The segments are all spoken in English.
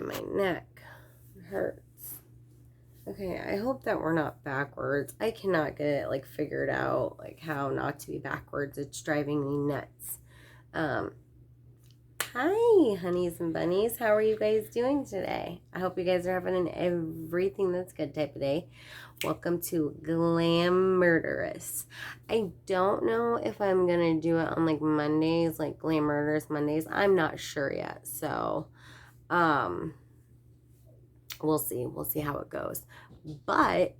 my neck hurts. Okay, I hope that we're not backwards. I cannot get it like figured out, like how not to be backwards. It's driving me nuts. Hi, honeys and bunnies. How are you guys doing today? I hope you guys are having an everything that's good type of day. Welcome to GlaMurderous. I don't know if I'm going to do it on like Mondays, like GlaMurderous Mondays. I'm not sure yet. So, we'll see. We'll see how it goes. But,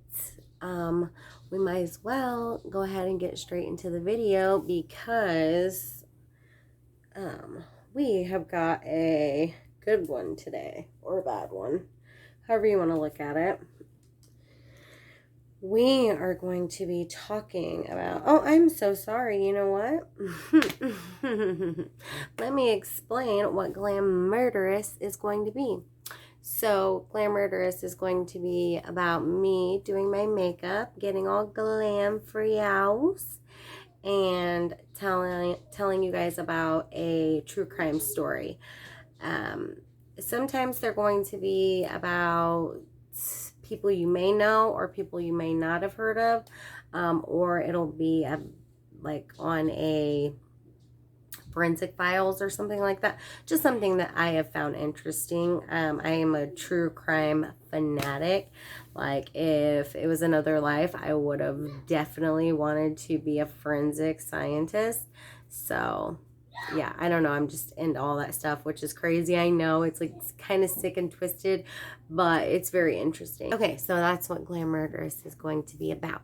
we might as well go ahead and get straight into the video because, we have got a good one today, or a bad one, however you want to look at it. We are going to be talking about, oh, I'm so sorry, you know what? Let me explain what GlaMurderous is going to be. So, GlaMurderous is going to be about me doing my makeup, getting all glam for yows, and telling you guys about a true crime story. Sometimes they're going to be about people you may know or people you may not have heard of, or it'll be like on a forensic files or something like that. Just something that I have found interesting. I am a true crime fanatic. Like, if it was another life, I would have definitely wanted to be a forensic scientist. So yeah, I don't know, I'm just into all that stuff, which is crazy. I know it's like kind of sick and twisted, but it's very interesting. Okay, so that's what GlaMurderous is going to be about.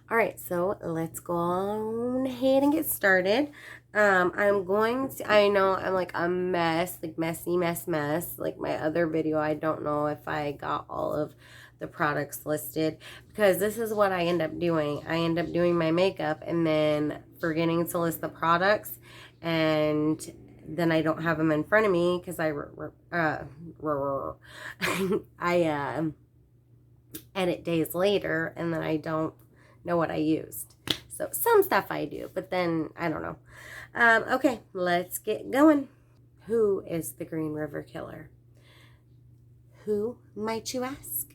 All right, so let's go on ahead and get started. I'm going to, I know I'm like a mess, like messy mess. Like my other video, I don't know if I got all of the products listed, because this is what I end up doing. I end up doing my makeup and then forgetting to list the products, and then I don't have them in front of me because I edit days later, and then I don't know what I used. So some stuff I do, but then I don't know. Okay, let's get going. Who is the Green River Killer? Who, might you ask?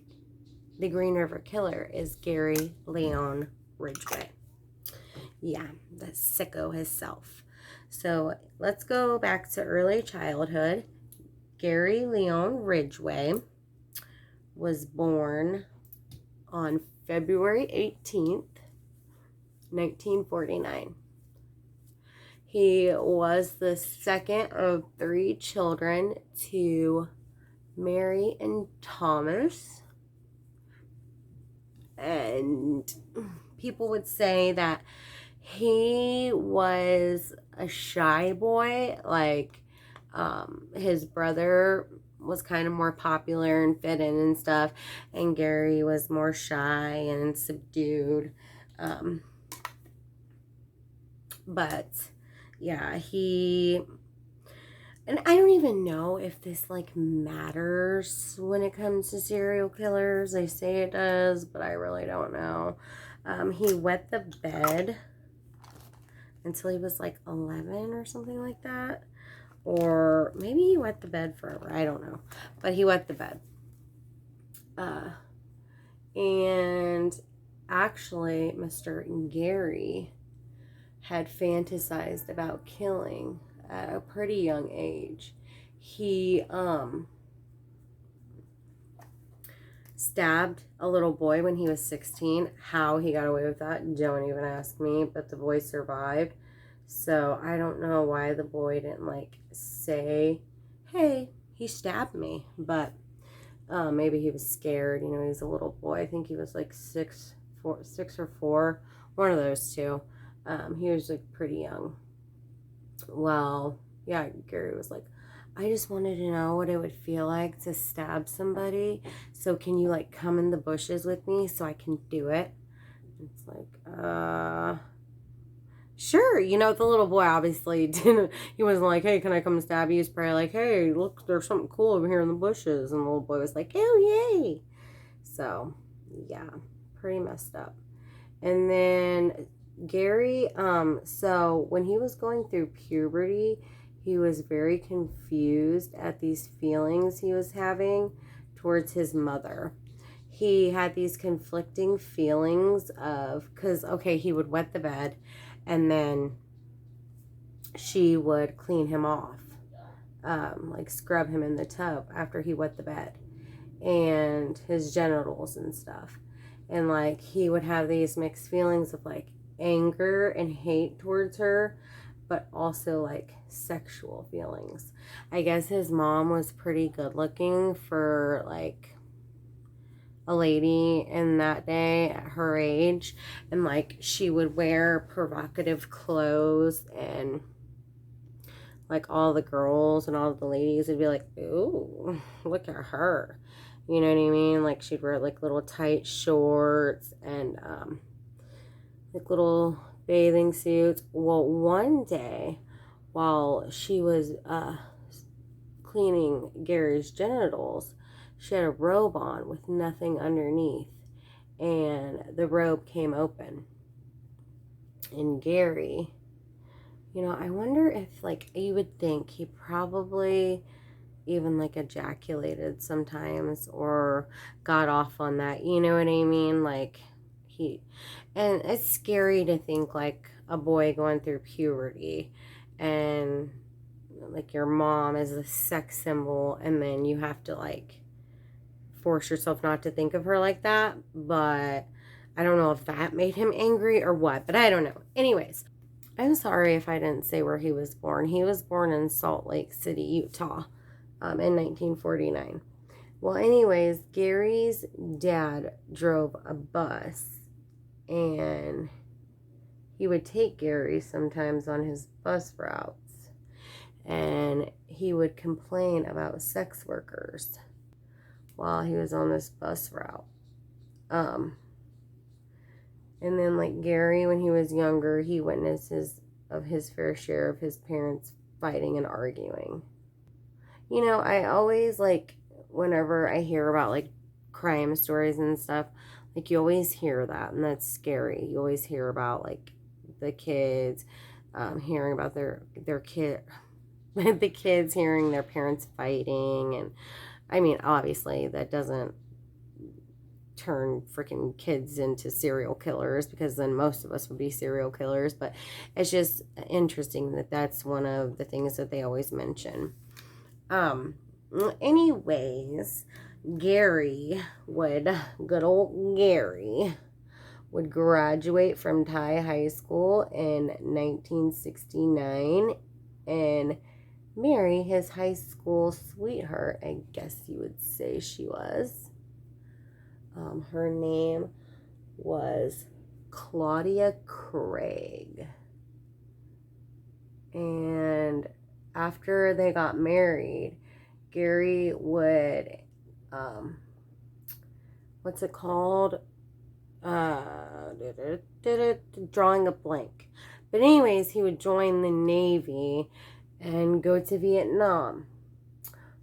The Green River Killer is Gary Leon Ridgway. Yeah, the sicko himself. So let's go back to early childhood. Gary Leon Ridgway was born on February 18th, 1949. He was the second of 3 children to Mary and Thomas. And people would say that he was a shy boy. Like, his brother was kind of more popular and fit in and stuff, and Gary was more shy and subdued. But yeah, and I don't even know if this like matters when it comes to serial killers. They say it does, but I really don't know. He wet the bed until he was like 11 or something like that. Or maybe he wet the bed forever. I don't know. But he wet the bed. And actually, Mr. Gary had fantasized about killing at a pretty young age. He stabbed a little boy when he was 16. How he got away with that, don't even ask me, but the boy survived. So I don't know why the boy didn't like say, hey, he stabbed me. But maybe he was scared. You know, he's a little boy. I think he was like 6 or 4, one of those two. He was like pretty young. Well, yeah, Gary was like, I just wanted to know what it would feel like to stab somebody. So can you like come in the bushes with me so I can do it? It's like, sure. You know, the little boy obviously didn't, he wasn't like, hey, can I come stab you? He's probably like, hey, look, there's something cool over here in the bushes. And the little boy was like, oh, yay. So, yeah, pretty messed up. And then Gary, so when he was going through puberty, he was very confused at these feelings he was having towards his mother. He had these conflicting feelings of, because, okay, he would wet the bed and then she would clean him off, like scrub him in the tub after he wet the bed and his genitals and stuff. And like he would have these mixed feelings of like anger and hate towards her, but also like sexual feelings. I guess his mom was pretty good looking for like a lady in that day at her age, and like she would wear provocative clothes, and like all the girls and all the ladies would be like, ooh, look at her, you know what I mean? Like she'd wear like little tight shorts and like little bathing suits. Well, one day while she was cleaning Gary's genitals, she had a robe on with nothing underneath, and the robe came open. And Gary, you know, I wonder if, like, you would think he probably even, like, ejaculated sometimes or got off on that, you know what I mean? Like, and it's scary to think, like, a boy going through puberty and, like, your mom is a sex symbol, and then you have to, like, force yourself not to think of her like that. But I don't know if that made him angry or what, but I don't know. Anyways, I'm sorry if I didn't say where he was born. He was born in Salt Lake City, Utah, in 1949. Well, anyways, Gary's dad drove a bus, and he would take Gary sometimes on his bus routes, and he would complain about sex workers while he was on this bus route. And then, like, Gary, when he was younger, he witnessed his fair share of his parents fighting and arguing. You know, I always, like, whenever I hear about, like, crime stories and stuff, like, you always hear that, and that's scary. You always hear about, like, the kids, hearing about their kid, the kids hearing their parents fighting, and I mean, obviously, that doesn't turn freaking kids into serial killers, because then most of us would be serial killers, but it's just interesting that that's one of the things that they always mention. Anyways, good old Gary would graduate from Thai high school in 1969 and marry his high school sweetheart, I guess you would say she was. Her name was Claudia Craig. And after they got married, Gary would, what's it called? Drawing a blank. But anyways, he would join the Navy and go to Vietnam.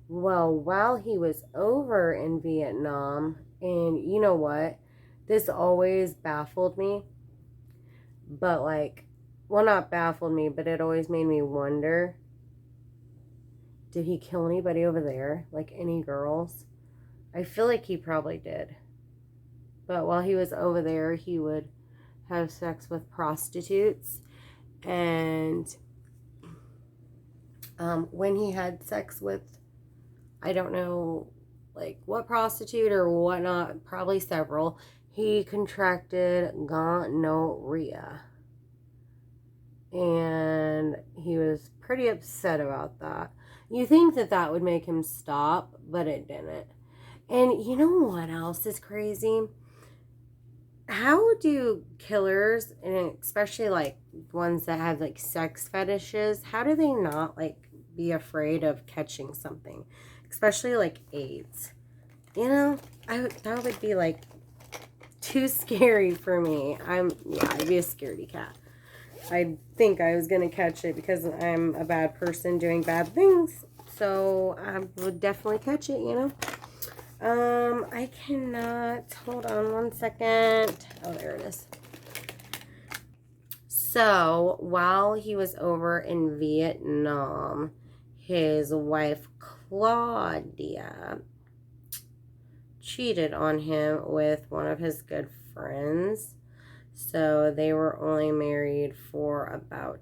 Well, while he was over in Vietnam, and you know what? This always baffled me. But like, well, not baffled me, but it always made me wonder. Did he kill anybody over there? Like any girls? I feel like he probably did. But while he was over there, he would have sex with prostitutes. And when he had sex with, I don't know, like what prostitute or whatnot, probably several, he contracted gonorrhea. And he was pretty upset about that. You think that that would make him stop, but it didn't. And you know what else is crazy? How do killers, and especially like ones that have like sex fetishes, how do they not like be afraid of catching something? Especially like AIDS. You know, that would be like too scary for me. I'd be a scaredy cat. I think I was going to catch it because I'm a bad person doing bad things. So I would definitely catch it, you know. I cannot, hold on one second. Oh, there it is. So while he was over in Vietnam, his wife Claudia cheated on him with one of his good friends. So they were only married for about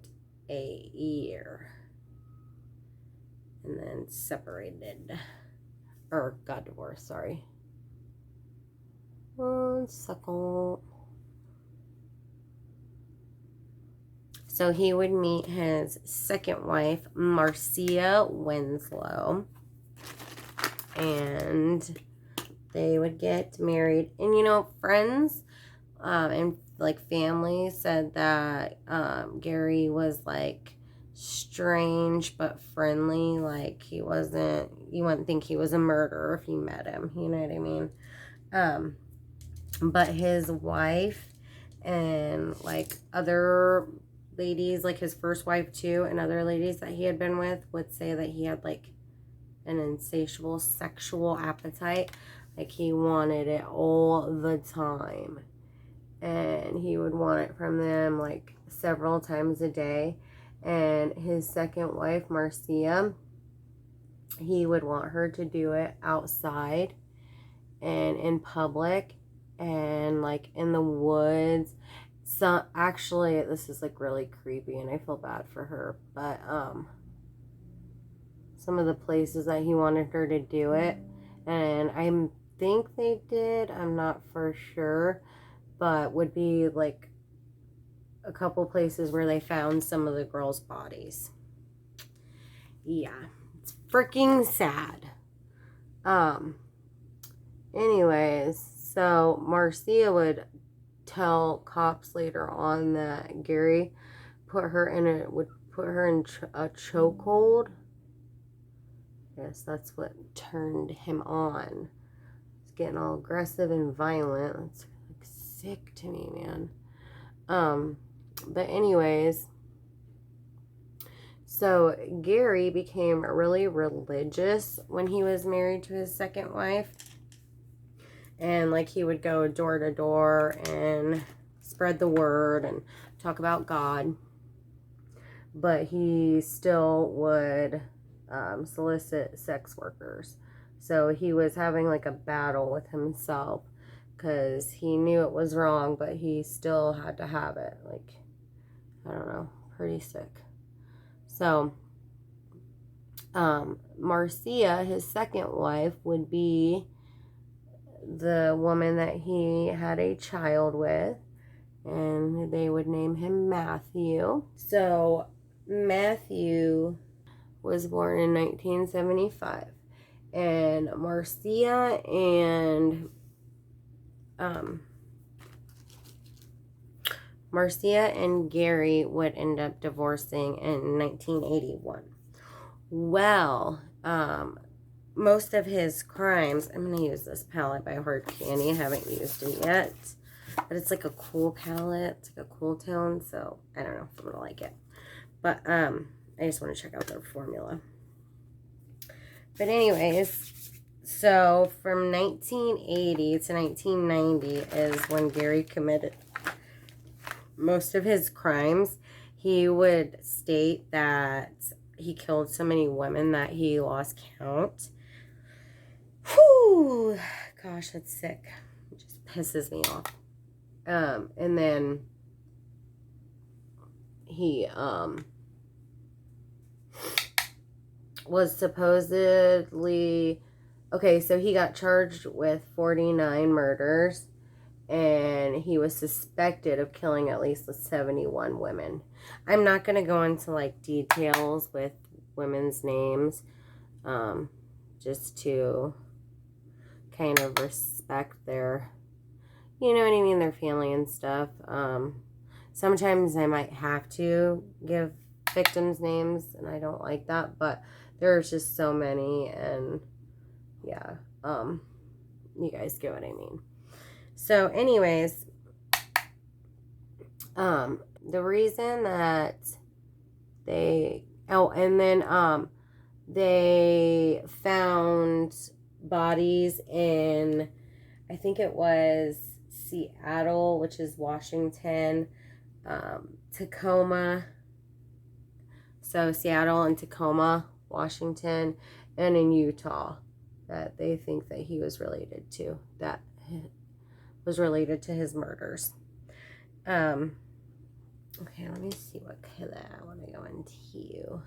a year. And then separated. Or got divorced, sorry. 1 second. So he would meet his second wife, Marcia Winslow. And they would get married. And you know, friends and like family said that Gary was like strange but friendly. Like you wouldn't think he was a murderer if you met him. You know what I mean? But his wife and like other ladies, like his first wife too, and other ladies that he had been with would say that he had like an insatiable sexual appetite. Like he wanted it all the time. And he would want it from them like several times a day. And his second wife, Marcia, he would want her to do it outside and in public and like in the woods. So actually, this is like really creepy and I feel bad for her, but some of the places that he wanted her to do it, and I think they did, I'm not for sure, but would be like a couple places where they found some of the girls' bodies. Yeah, it's freaking sad. Anyways, so Marcia would tell cops later on that Gary would put her in a chokehold. Yes, that's what turned him on. He's getting all aggressive and violent. It's like sick to me, man. But anyways, so Gary became really religious when he was married to his second wife. And like he would go door to door and spread the word and talk about God. But he still would solicit sex workers. So he was having like a battle with himself because he knew it was wrong, but he still had to have it. Like, I don't know, pretty sick. So Marcia, his second wife, would be the woman that he had a child with, and they would name him Matthew. So Matthew was born in 1975, and Marcia and Gary would end up divorcing in 1981. Well, most of his crimes, I'm going to use this palette by Hard Candy. I haven't used it yet, but it's like a cool palette. It's like a cool tone, so I don't know if I'm going to like it. But I just want to check out their formula. But anyways, so from 1980 to 1990 is when Gary committed most of his crimes. He would state that he killed so many women that he lost count. Whew, gosh, that's sick. It just pisses me off. And then he was supposedly, okay, so he got charged with 49 murders, and he was suspected of killing at least 71 women. I'm not going to go into like details with women's names, just to kind of respect their, you know what I mean, their family and stuff. Sometimes I might have to give victims' names, and I don't like that, but there's just so many, and yeah, you guys get what I mean. So anyways, the reason that they found bodies in, I think it was Seattle, which is Washington, Tacoma, so Seattle and Tacoma, Washington, and in Utah, that they think that he was related to, that was related to his murders. Okay, let me see what color I want to go into.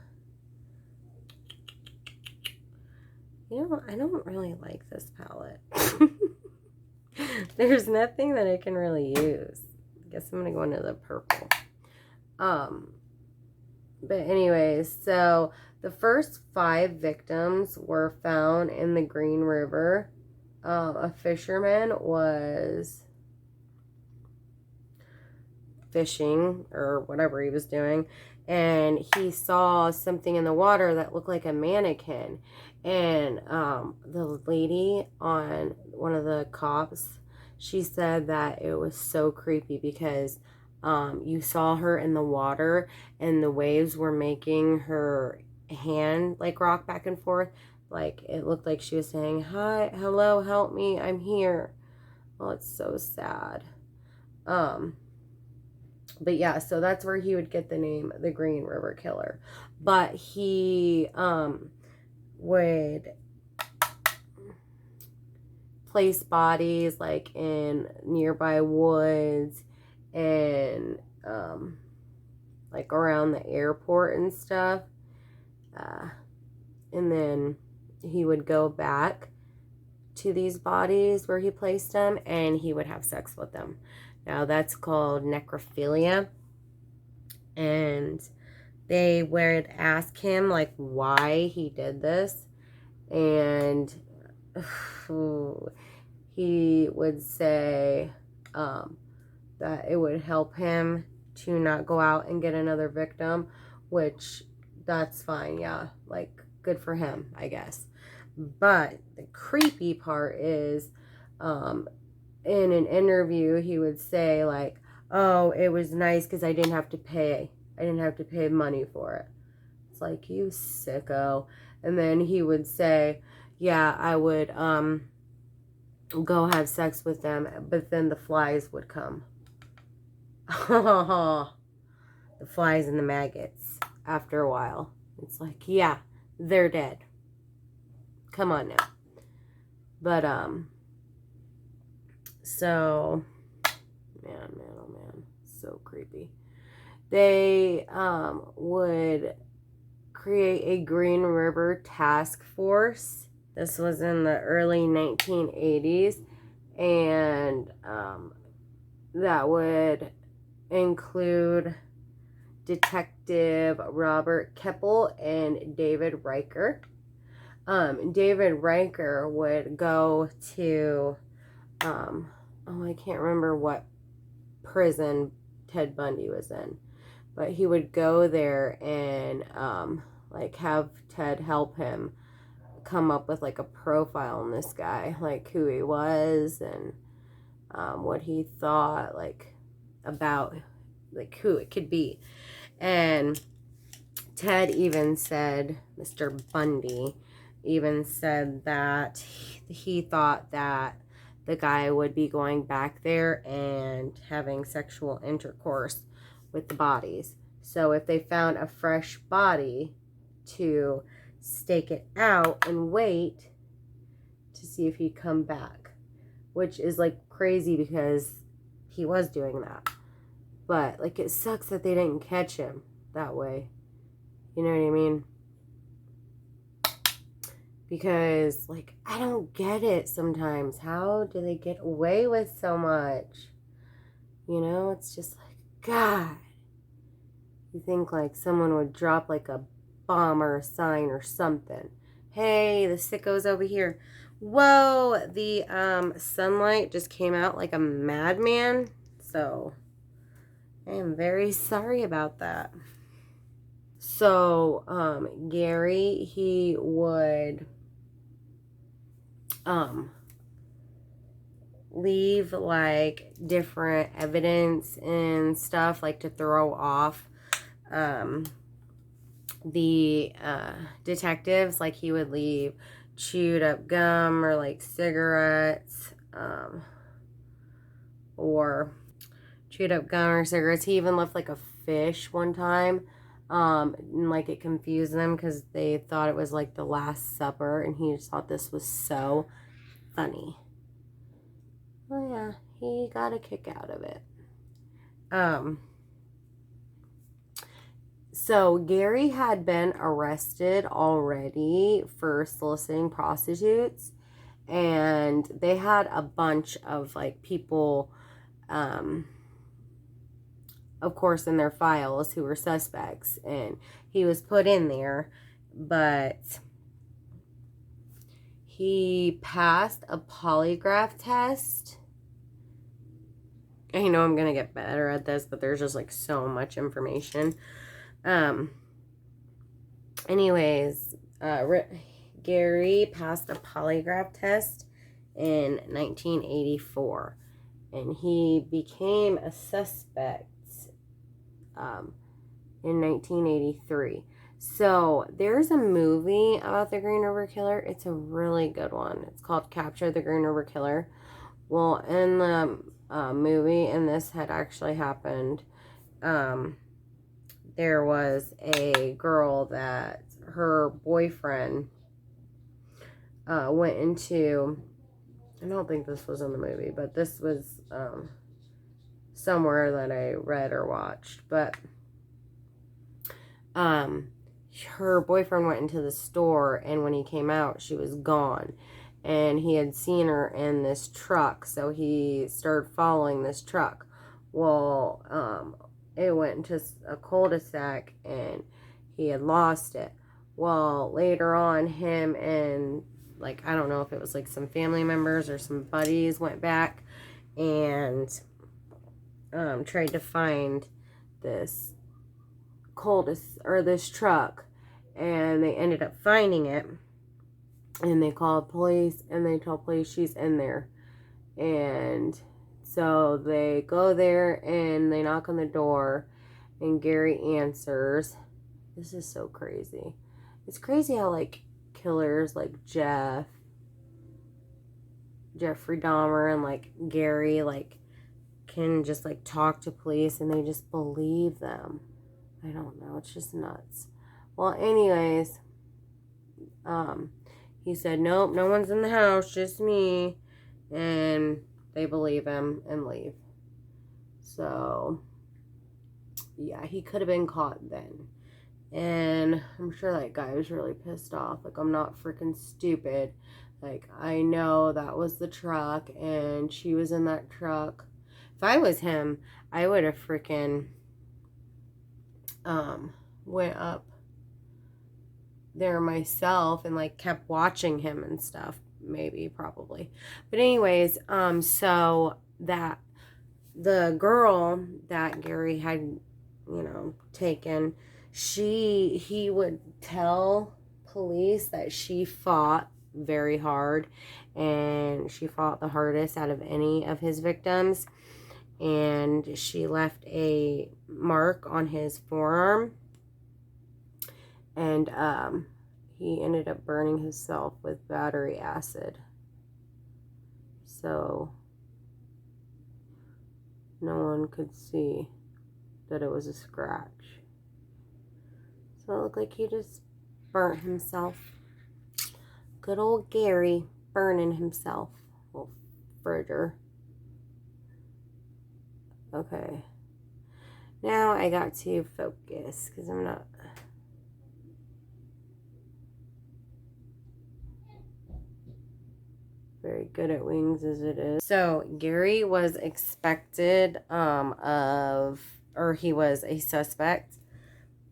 You know, I don't really like this palette. There's nothing that I can really use. I guess I'm going to go into the purple. But anyways, so the first 5 victims were found in the Green River. A fisherman was fishing or whatever he was doing, and he saw something in the water that looked like a mannequin. And the lady on one of the cops, she said that it was so creepy because you saw her in the water and the waves were making her hand like rock back and forth. Like it looked like she was saying, "Hi, hello, help me, I'm here." Oh, it's so sad. But yeah, so that's where he would get the name the Green River Killer. But he would place bodies like in nearby woods and like around the airport and stuff. And then he would go back to these bodies where he placed them and he would have sex with them. Now that's called necrophilia. And they would ask him like why he did this. And he would say that it would help him to not go out and get another victim, which that's fine. Yeah, like good for him, I guess. But the creepy part is in an interview, he would say like, "Oh, it was nice because I didn't have to pay. I didn't have to pay money for it." It's like, you sicko. And then he would say, "Yeah, I would go have sex with them, but then the flies would come." The flies and the maggots after a while. It's like, yeah, they're dead. Come on now. But so man, oh man, so creepy. They would create a Green River task force. This was in the early 1980s, and that would include Detective Robert Keppel and David Riker. David Riker would go to, I can't remember what prison Ted Bundy was in, but he would go there and like have Ted help him come up with like a profile on this guy, like who he was and what he thought like about like who it could be. And Ted even said, Mr. Bundy even said that he thought that the guy would be going back there and having sexual intercourse with the bodies. So if they found a fresh body, to stake it out and wait to see if he'd come back, which is like crazy because he was doing that. But like it sucks that they didn't catch him that way. You know what I mean? Because like I don't get it sometimes. How do they get away with so much? You know, it's just like, God. You think like someone would drop like a bomb or a sign or something. Hey, the sicko's over here. Whoa, the sunlight just came out like a madman. So I am very sorry about that. So Gary, he would leave like different evidence and stuff like to throw off the detectives. Like he would leave chewed up gum or like cigarettes or chewed up gum or cigarettes. He even left like a fish one time. And like it confused them because they thought it was like the Last Supper, and he just thought this was so funny. Oh yeah, he got a kick out of it. So Gary had been arrested already for soliciting prostitutes, and they had a bunch of like people, of course, in their files who were suspects, and he was put in there, but he passed a polygraph test. I know I'm gonna get better at this, but there's just like so much information. Anyways, Gary passed a polygraph test in 1984, and he became a suspect in 1983. So there's a movie about the Green River Killer. It's a really good one. It's called Capture the Green River Killer. Well, in the movie, and this had actually happened, there was a girl that her boyfriend went into, I don't think this was in the movie, but this was somewhere that I read or watched, but her boyfriend went into the store, and when he came out, she was gone, and he had seen her in this truck, so he started following this truck. Well, it went into a cul-de-sac, and he had lost it. Well, later on, him and, like, I don't know if it was, like, some family members or some buddies went back and tried to find this this truck, and they ended up finding it, and they called police, and they told police she's in there, and so they go there, and they knock on the door, and Gary answers. This is so crazy. It's crazy how, like, killers like Jeffrey Dahmer and, like, Gary, like, can just, like, talk to police, and they just believe them. I don't know. It's just nuts. Well, anyways, he said, nope, no one's in the house, just me. And they believe him and leave. So, yeah, he could have been caught then. And I'm sure that guy was really pissed off. Like, I'm not freaking stupid. Like, I know that was the truck, and she was in that truck. If I was him, I would have freaking went up there myself and, like, kept watching him and stuff. Maybe, probably. But anyways, so that the girl that Gary had, you know, taken, he would tell police that she fought very hard, and she fought the hardest out of any of his victims, and she left a mark on his forearm, and he ended up burning himself with battery acid. So no one could see that it was a scratch. So it looked like he just burnt himself. Good old Gary burning himself. Little fridger. Okay. Now I got to focus because I'm not... very good at wings as it is. So Gary was expected he was a suspect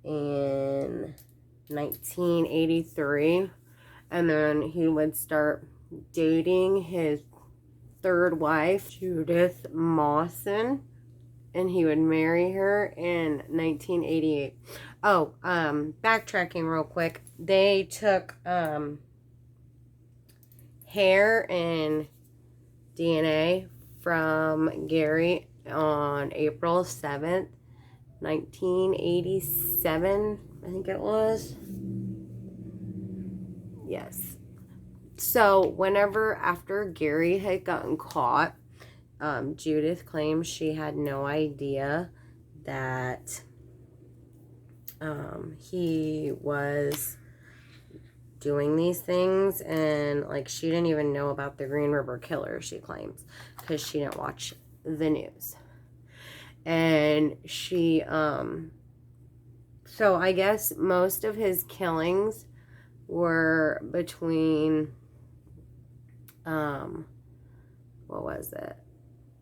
in 1983, and then he would start dating his third wife, Judith Mawson, and he would marry her in 1988. Oh, backtracking real quick. They took hair and DNA from Gary on April 7th, 1987, I think it was. Yes. So whenever after Gary had gotten caught, Judith claims she had no idea that he was doing these things, and like she didn't even know about the Green River Killer, she claims, because she didn't watch the news. And she so I guess most of his killings were between what was it,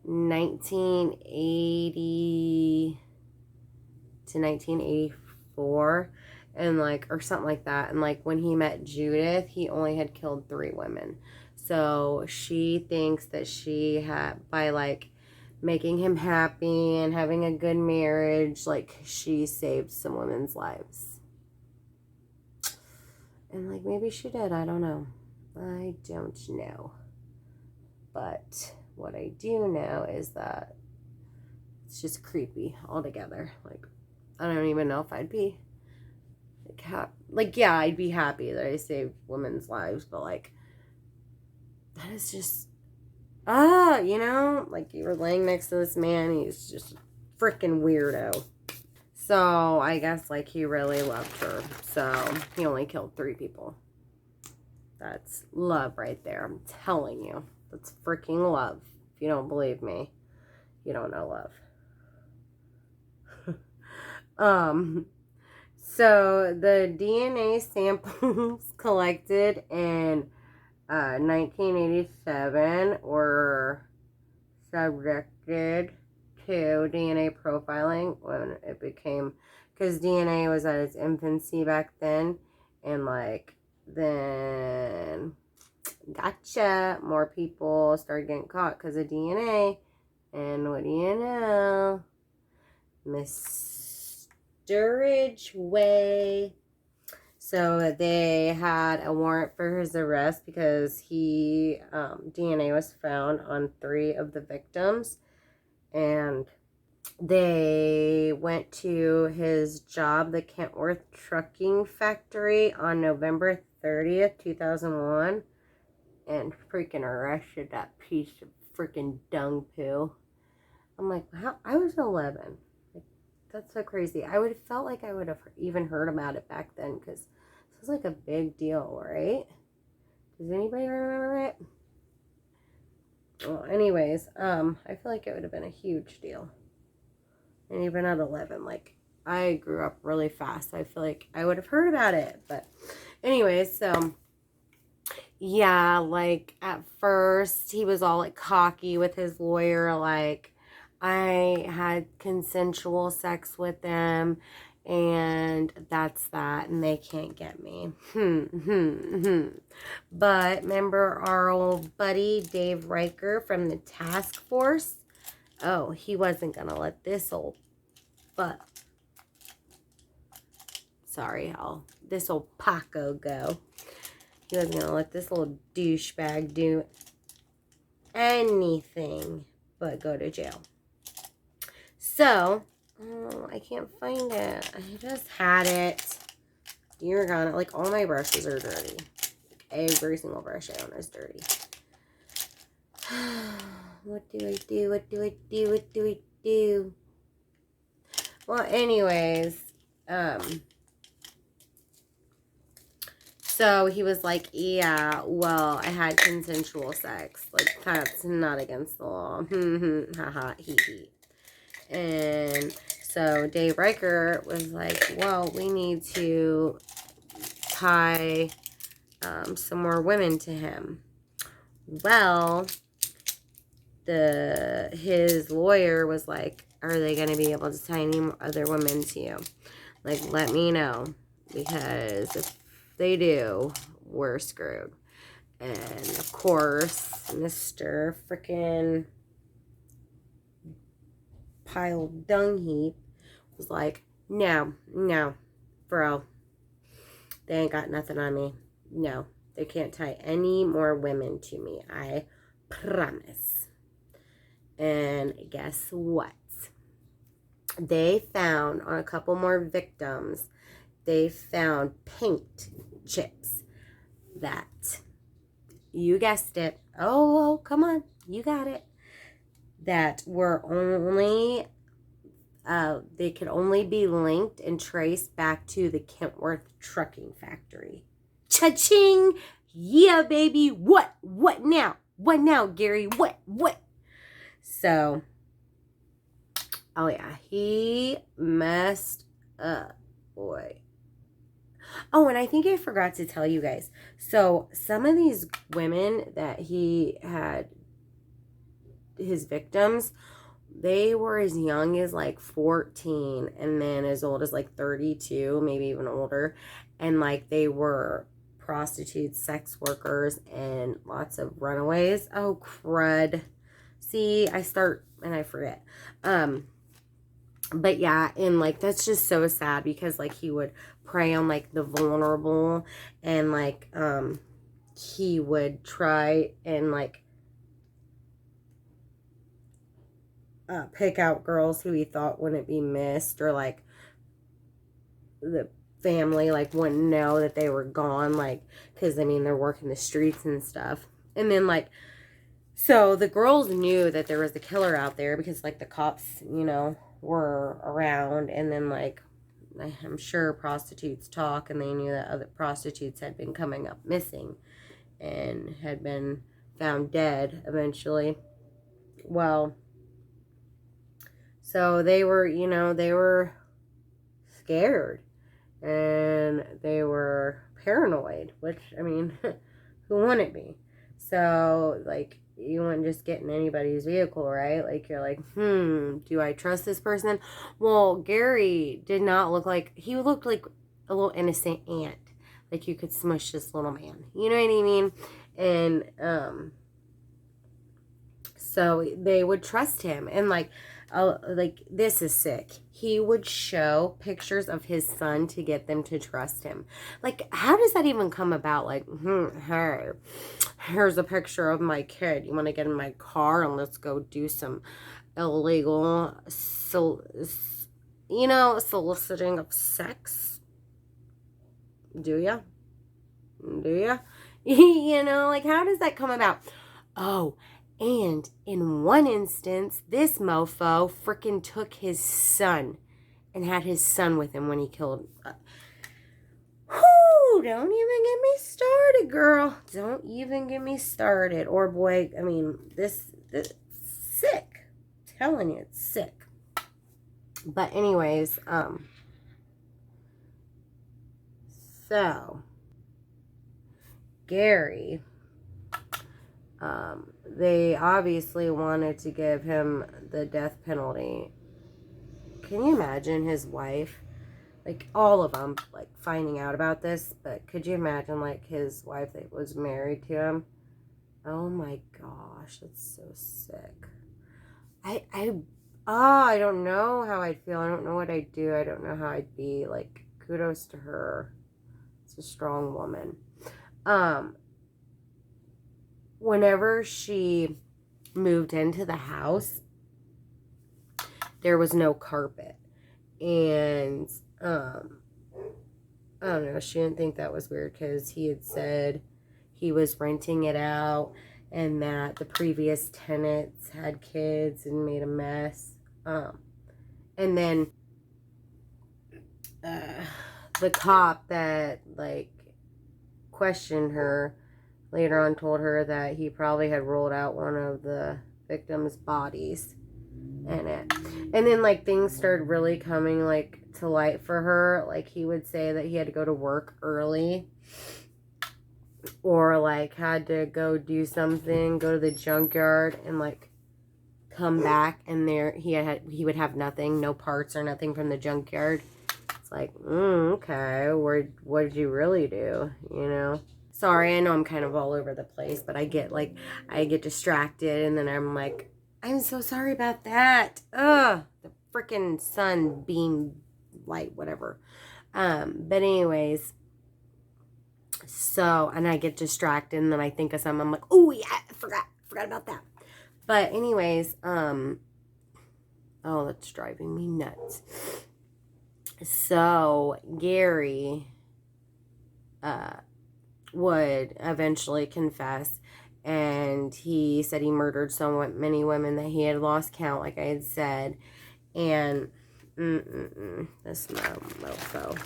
1980 to 1984, and like, or something like that. And like when he met Judith, he only had killed 3 women. So she thinks that she had, by like making him happy and having a good marriage, like she saved some women's lives. And like maybe she did, I don't know. I don't know. But what I do know is that it's just creepy altogether. Like, I don't even know if I'd be like, yeah, I'd be happy that I saved women's lives, but like, that is just, you know, like you were laying next to this man, he's just a freaking weirdo. So I guess like he really loved her, so he only killed 3 people. That's love right there, I'm telling you. That's freaking love. If you don't believe me, you don't know love. So the DNA samples collected in 1987 were subjected to DNA profiling when it became, because DNA was at its infancy back then, and like then gotcha, more people started getting caught because of DNA, and what do you know, Ridgway. So they had a warrant for his arrest because he DNA was found on 3 of the victims, and they went to his job, the Kentworth Trucking Factory, on November 30th, 2001, and freaking arrested that piece of freaking dung poo. I'm like, how? I was 11. That's so crazy. I would have felt like I would have even heard about it back then, because this was like a big deal, right? Does anybody remember it? Well, anyways, I feel like it would have been a huge deal. And even at 11, like, I grew up really fast, so I feel like I would have heard about it. But anyways, so yeah, like at first he was all like cocky with his lawyer, like, I had consensual sex with them, and that's that, and they can't get me. But remember our old buddy Dave Riker from the task force? Oh, he wasn't gonna let this old this old Paco go. He wasn't gonna let this little douchebag do anything but go to jail. So, oh, I can't find it. I just had it. You're gonna, like, all my brushes are dirty. Like, every single brush I own is dirty. What do I do? What do I do? What do I do? Well, anyways, so he was like, yeah, well, I had consensual sex. Like, that's not against the law. Haha, hee. And so Dave Riker was like, well, we need to tie some more women to him. Well, his lawyer was like, are they going to be able to tie any other women to you? Like, let me know, because if they do, we're screwed. And of course, Mr. Frickin' Pile Dung Heap was like, no, bro, they ain't got nothing on me. No, they can't tie any more women to me, I promise. And guess what? They found, on a couple more victims, they found paint chips that, you guessed it, oh, come on, you got it, that were only they could only be linked and traced back to the Kentworth trucking factory. Cha-ching! Yeah, baby. What now? What now, Gary? What? So, oh yeah, he messed up, boy. Oh, and I think I forgot to tell you guys. So, some of these women that he had, his victims, they were as young as like 14 and then as old as like 32, maybe even older. And like they were prostitutes, sex workers, and lots of runaways. Oh, crud. See, I start and I forget. But yeah, and like that's just so sad because like he would prey on like the vulnerable, and like he would try and like pick out girls who he thought wouldn't be missed, or like the family like wouldn't know that they were gone, like because I mean they're working the streets and stuff. And then like, so the girls knew that there was a killer out there because like the cops, you know, were around. And then like I'm sure prostitutes talk, and they knew that other prostitutes had been coming up missing and had been found dead eventually. Well, so they were, you know, they were scared and they were paranoid, which, I mean, who wouldn't be? So, like, you wouldn't just get in anybody's vehicle, right? Like, you're like, do I trust this person? Well, Gary did not look like, he looked like a little innocent ant. Like, you could smush this little man. You know what I mean? And, so they would trust him. And, like this is sick. He would show pictures of his son to get them to trust him. Like, how does that even come about? Like, hey, here's a picture of my kid. You want to get in my car and let's go do some illegal, you know, soliciting of sex? Do ya? Do ya? You know, like, how does that come about? Oh, and in one instance, this mofo freaking took his son and had his son with him when he killed. Whoo! Don't even get me started, girl. Don't even get me started. Or boy, I mean, this sick. I'm telling you, it's sick. But anyways, so Gary, they obviously wanted to give him the death penalty. Can you imagine his wife, like all of them, like finding out about this? But could you imagine like his wife that was married to him? Oh my gosh, that's so sick. I don't know how I'd feel. I don't know what I'd do. I don't know how I'd be. Like, kudos to her. It's a strong woman. Whenever she moved into the house, there was no carpet. And, I don't know, she didn't think that was weird because he had said he was renting it out and that the previous tenants had kids and made a mess. And then, the cop that, like, questioned her later on told her that he probably had rolled out one of the victims' bodies in it. And then, like, things started really coming, like, to light for her. Like, he would say that he had to go to work early, or, like, had to go do something, go to the junkyard, and, like, come back, and there he would have nothing, no parts or nothing from the junkyard. It's like, okay, what did you really do, you know? Sorry, I know I'm kind of all over the place, but I get distracted, and then I'm like, I'm so sorry about that. Ugh, the freaking sun beam light, whatever. But anyways, so, and I get distracted, and then I think of something, I'm like, oh yeah, I forgot about that. But anyways, oh, that's driving me nuts. So, Gary, would eventually confess, and he said he murdered so many women that he had lost count, like I had said. And This mofo.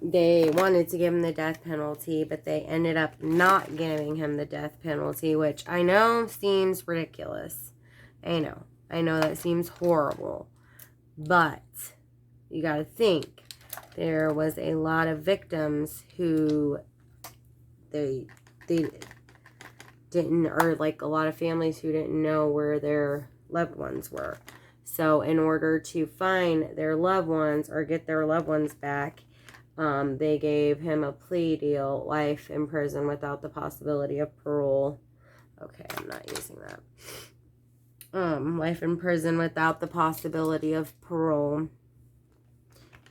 They wanted to give him the death penalty, but they ended up not giving him the death penalty, which I know seems ridiculous. I know that seems horrible, but you got to think there was a lot of victims who they didn't, or like a lot of families who didn't know where their loved ones were. So in order to find their loved ones or get their loved ones back, they gave him a plea deal, life in prison without the possibility of parole. Okay, I'm not using that. Life in prison without the possibility of parole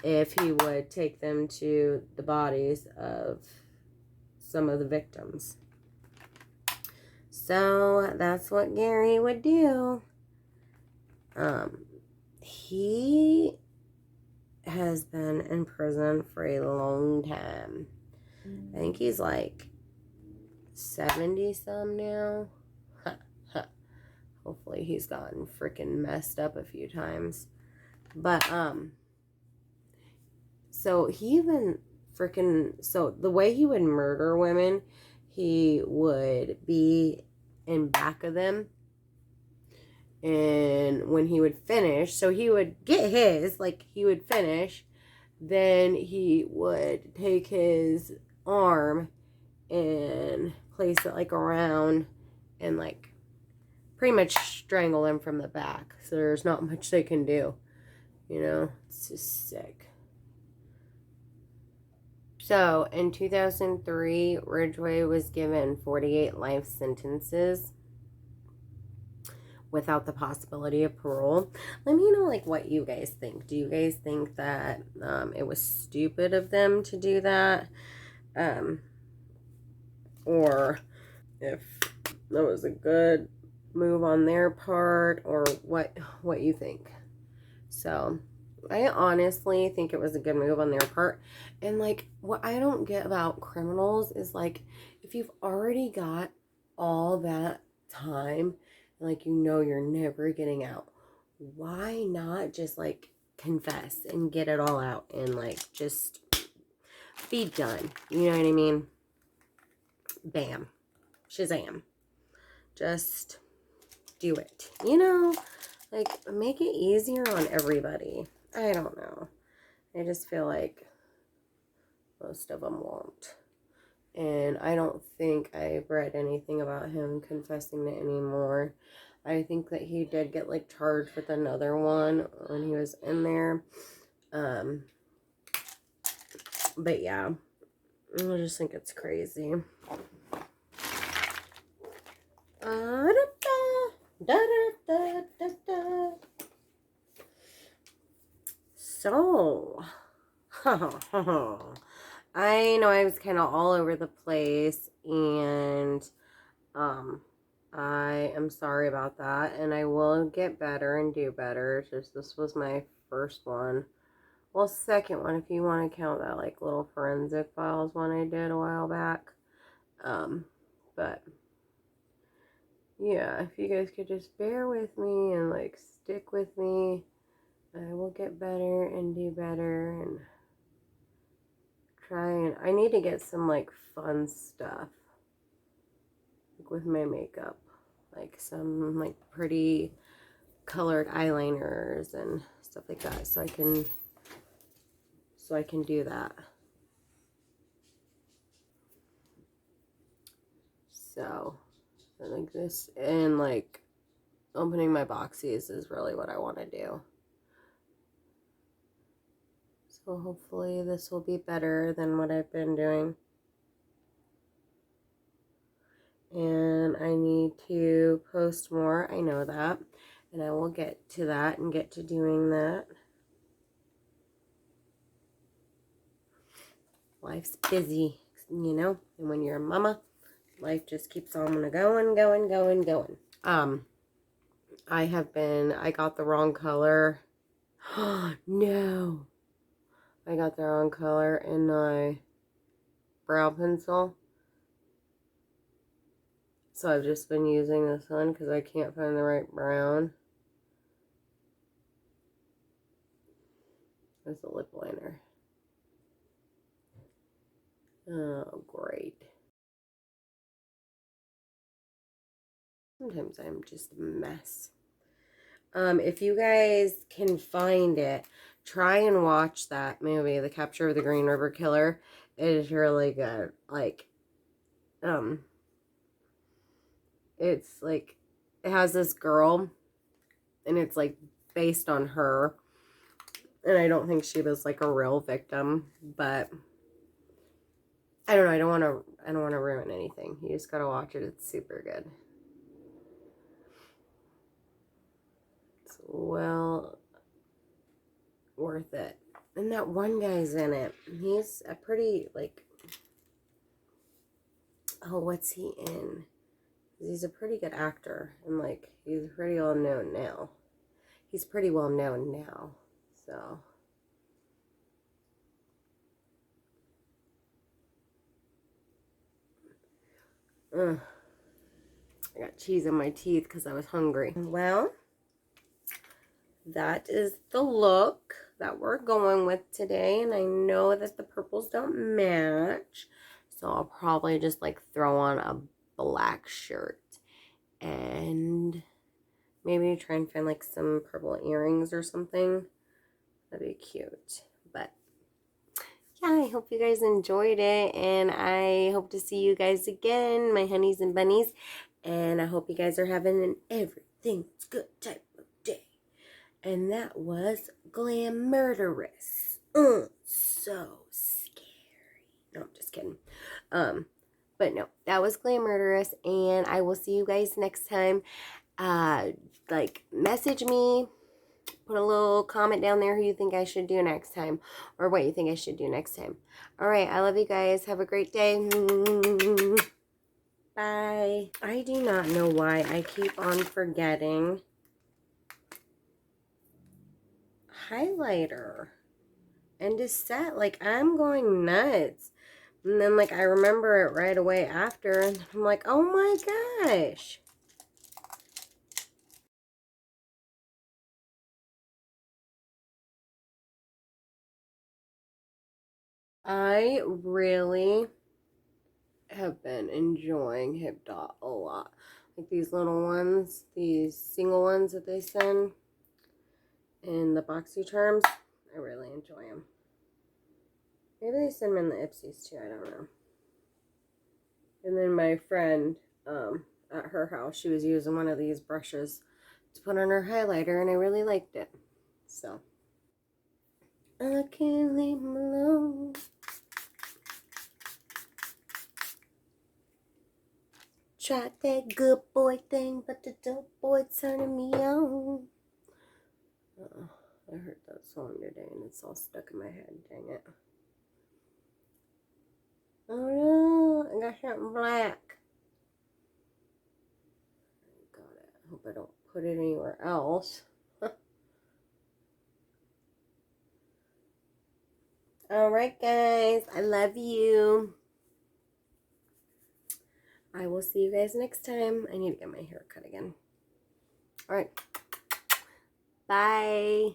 if he would take them to the bodies of some of the victims. So that's what Gary would do. He has been in prison for a long time. I think he's like 70 some now. Hopefully he's gotten freaking messed up a few times. But so he even so the way he would murder women, he would be in back of them. And when he would finish, so he would get his, like he would finish, then he would take his arm and place it like around and like pretty much strangle them from the back. So there's not much they can do. You know, it's just sick. So in 2003, Ridgway was given 48 life sentences without the possibility of parole. Let me know like what you guys think. Do you guys think that it was stupid of them to do that? Or if that was a good move on their part, or what you think. So I honestly think it was a good move on their part. And like what I don't get about criminals is like if you've already got all that time, like you know you're never getting out, why not just like confess and get it all out and like just be done? You know what I mean? Bam. Shazam. Just do it. You know, like make it easier on everybody. I don't know. I just feel like most of them won't. And I don't think I've read anything about him confessing to any more. I think that he did get like charged with another one when he was in there. But yeah, I just think it's crazy. So, I know I was kind of all over the place, and I am sorry about that, and I will get better and do better. Just this was my first one. Well, second one, if you want to count that like little forensic files one I did a while back. But yeah, if you guys could just bear with me and like stick with me, I will get better and do better and try. And I need to get some like fun stuff like with my makeup, like some like pretty colored eyeliners and stuff like that, so I can do that. So I think this and like opening my boxies is really what I want to do. So hopefully this will be better than what I've been doing. And I need to post more, I know that. And I will get to that and get to doing that. Life's busy, you know? And when you're a mama, life just keeps on going. I got the wrong color. No. I got the wrong color in my brow pencil. So I've just been using this one because I can't find the right brown. As a lip liner. Oh, great. Sometimes I'm just a mess. If you guys can find it, try and watch that movie, The Capture of the Green River Killer. It is really good. Like, it's like, it has this girl, and it's like based on her. And I don't think she was like a real victim, but I don't know. I don't want to ruin anything. You just gotta watch it. It's super good. It's well worth it. And that one guy's in it. He's a pretty, like, oh, what's he in? He's a pretty good actor. And, like, he's pretty well known now. He's pretty well known now. So. I got cheese in my teeth because I was hungry. Well, that is the look that we're going with today. And I know that the purples don't match. So I'll probably just like throw on a black shirt. And maybe try and find like some purple earrings or something. That'd be cute. But yeah, I hope you guys enjoyed it. And I hope to see you guys again, my honeys and bunnies. And I hope you guys are having an everything's good type of day. And that was GlaMurderous. So scary. No, I'm just kidding. But no, that was GlaMurderous. And I will see you guys next time. Like, message me. Put a little comment down there who you think I should do next time. Or what you think I should do next time. Alright, I love you guys. Have a great day. Bye. I do not know why I keep on forgetting highlighter. And to set, like, I'm going nuts. And then, like, I remember it right away after. And I'm like, oh my gosh. I really have been enjoying Hip Dot a lot. Like these little ones, these single ones that they send in the BoxyCharms. I really enjoy them. Maybe they send them in the Ipsies too, I don't know. And then my friend at her house, she was using one of these brushes to put on her highlighter, and I really liked it. So I can't leave him alone. Tried that good boy thing, but the dope boy turning me on. I heard that song today and it's all stuck in my head. Dang it. Oh no, I got something black. Got it. I hope I don't put it anywhere else. Alright guys, I love you. I will see you guys next time. I need to get my hair cut again. Alright. Bye.